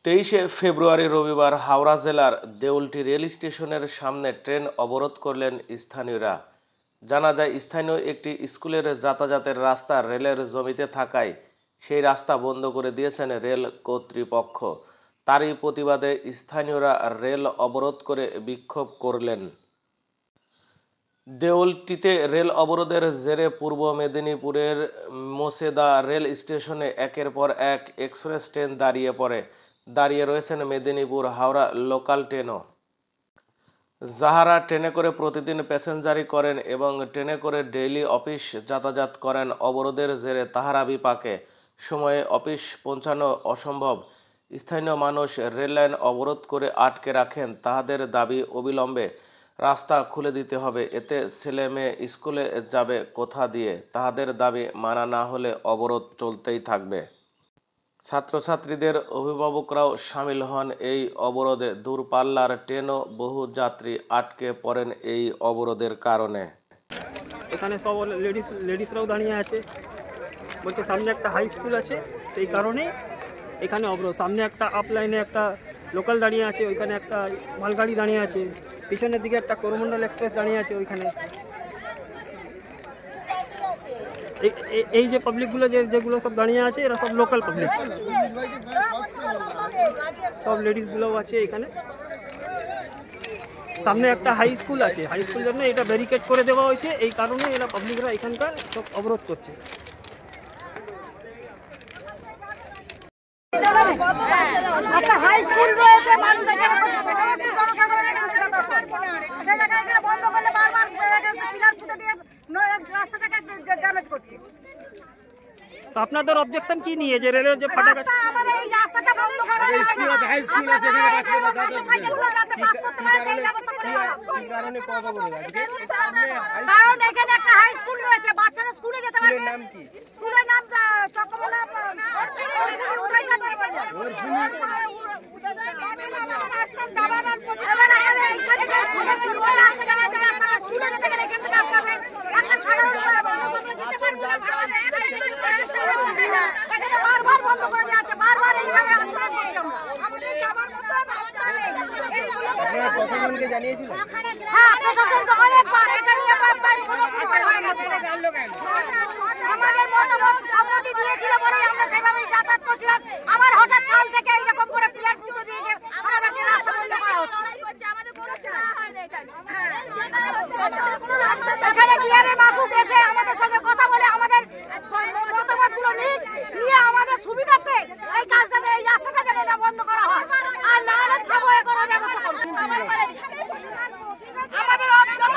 23 ফেব্রুয়ারি রবিবার হাওড়া জেলার দেউলটি রেল স্টেশনের সামনে ট্রেন অবরোধ করলেন স্থানীয়রা। জানা যায়, স্থানীয় একটি স্কুলের যাতায়াতের রাস্তা রেলের জমিতে থাকায় সেই রাস্তা বন্ধ করে দিয়েছেন রেল কর্তৃপক্ষ। তারই প্রতিবাদে স্থানীয়রা রেল অবরোধ করে বিক্ষোভ করলেন। দেউলটিতে রেল অবরোধের জেরে পূর্ব মেদিনীপুরের মোসেদা রেল স্টেশনে একের পর এক এক্সপ্রেস ট্রেন দাঁড়িয়ে রয়েছেন মেদিনীপুর হাওড়া লোকাল ট্রেনও। যাহারা ট্রেনে করে প্রতিদিন প্যাসেঞ্জারি করেন এবং ট্রেনে করে ডেইলি অফিস যাতায়াত করেন, অবরোধের জেরে তাহারা বিপাকে সময়ে অফিস পৌঁছানো অসম্ভব। স্থানীয় মানুষ রেল লাইন অবরোধ করে আটকে রাখেন। তাহাদের দাবি অবিলম্বে রাস্তা খুলে দিতে হবে, এতে ছেলে মেয়ে স্কুলে যাবে কোথা দিয়ে? তাহাদের দাবি মানা না হলে অবরোধ চলতেই থাকবে। ছাত্রছাত্রীদের অভিভাবকরাও সামিল হন এই অবরোধে। দূরপাল্লার ট্রেনও বহু যাত্রী আটকে পড়েন এই অবরোধের কারণে। এখানে সব লেডিসরাও দাঁড়িয়ে আছে, বলছে সামনে একটা হাই স্কুল আছে, সেই কারণে এখানে অবরোধ। সামনে একটা আপ লাইনে একটা লোকাল দাঁড়িয়ে আছে, ওইখানে একটা মালগাড়ি দাঁড়িয়ে আছে, পিছনের দিকে একটা করমণ্ডল এক্সপ্রেস দাঁড়িয়ে আছে ওইখানে। এই যে পাবলিকগুলো যেগুলো সব দাঁড়িয়ে আছে, এরা সব লোকাল পাবলিক, সব লেডিসগুলোও আছে এখানে। সামনে একটা হাই স্কুল আছে, হাই স্কুল জন্য এটা ব্যারিকেড করে দেওয়া হয়েছে, এই কারণে এরা পাবলিকরা এখানকার সব অবরোধ করছে। একটা হাই স্কুল রয়েছে, মানুষ এখানে জনসাধারণ এখান থেকে যাতায়াত করে, সেই জায়গায় এখানে বন্ধ করলে বারবার পিলার পুঁতে দিয়ে রাস্তাটাকে ড্যামেজ করছে। তো আপনাদের অবজেকশন কি নিয়ে যে রেলের যে ফাটা রাস্তা আমাদের এই রাস্তাটা বন্ধ করা যায় না। হাই স্কুল আছে, এখানে বাচ্চাগুলো রাস্তা পাস করতে পারে, সেই রাস্তাটাকে কারণে কথা বলে কারণ এখানে একটা হাই স্কুল রয়েছে, বাচ্চারা স্কুলে যেতে পারবে। নাম কি? স্কুলের নাম চকমোনা উদয়চাঁদ। আমাদের রাস্তার যাবার প্রতিষ্ঠান আমাদের এইখানে স্কুলে যেতে গেলে এখান থেকে আসতে হবে। একটা সাধারণ যেতে পারবো না, বারবার বন্ধ করে দেওয়া হচ্ছে, বারবার এইভাবে রাস্তা নেই, আমাদের যাবার মতো রাস্তা নেই। আপনারা প্রশাসনকে জানিয়েছিলেন? হ্যাঁ, প্রশাসনকে অনেকবার এটা নিয়ে কোনো কিছু হয়ে গেছে। আমাদের মতামত সম্মতি দিয়েছিল বলেই আমরা সেভাবেই যাতায়াত করছিলাম। আবার হঠাৎ কাল থেকে এইরকম করে প্ল্যান পুজো দিয়ে আমাদেরকে রাস্তা বন্ধ করা হচ্ছে। এখানে ডিআরএ মাসুদ এসে আমাদের সঙ্গে কথা বলে আমাদের মতামতগুলো নিয়ে আমাদের সুবিধার্থে এই কাজটা, এই রাস্তাটা যেন এটা বন্ধ করা হয়, আর না হলে সাবয়ে করার ব্যবস্থা করুন। আমাদের অভিযোগ